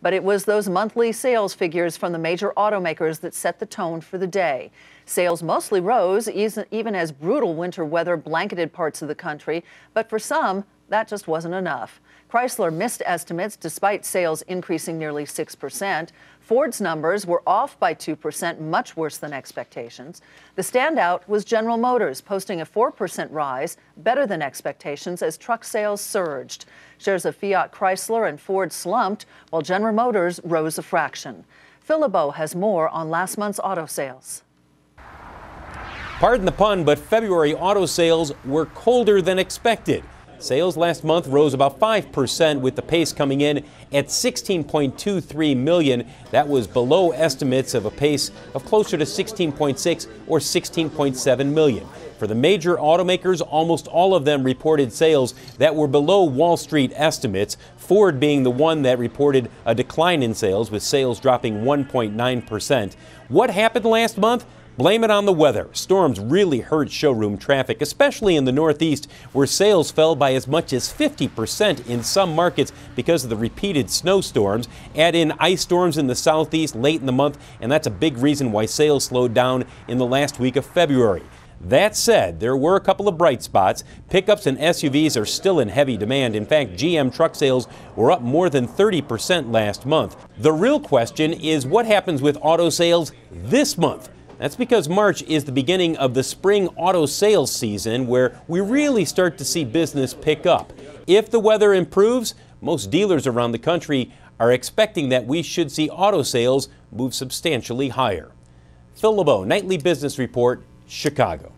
But it was those monthly sales figures from the major automakers that set the tone for the day. Sales mostly rose, even as brutal winter weather blanketed parts of the country. But for some, that just wasn't enough. Chrysler missed estimates despite sales increasing nearly 6%. Ford's numbers were off by 2%, much worse than expectations. The standout was General Motors, posting a 4% rise, better than expectations as truck sales surged. Shares of Fiat Chrysler and Ford slumped, while General Motors rose a fraction. Phil LeBeau has more on last month's auto sales. Pardon the pun, but February auto sales were colder than expected. Sales last month rose about 5%, with the pace coming in at 16.23 million. That was below estimates of a pace of closer to 16.6 or 16.7 million. For the major automakers, almost all of them reported sales that were below Wall Street estimates, Ford being the one that reported a decline in sales, with sales dropping 1.9%. What happened last month? Blame it on the weather. Storms really hurt showroom traffic, especially in the Northeast, where sales fell by as much as 50% in some markets because of the repeated snowstorms. Add in ice storms in the Southeast late in the month, and that's a big reason why sales slowed down in the last week of February. That said, there were a couple of bright spots. Pickups and SUVs are still in heavy demand. In fact, GM truck sales were up more than 30% last month. The real question is what happens with auto sales this month? That's because March is the beginning of the spring auto sales season, where we really start to see business pick up. If the weather improves, most dealers around the country are expecting that we should see auto sales move substantially higher. Phil LeBeau, Nightly Business Report, Chicago.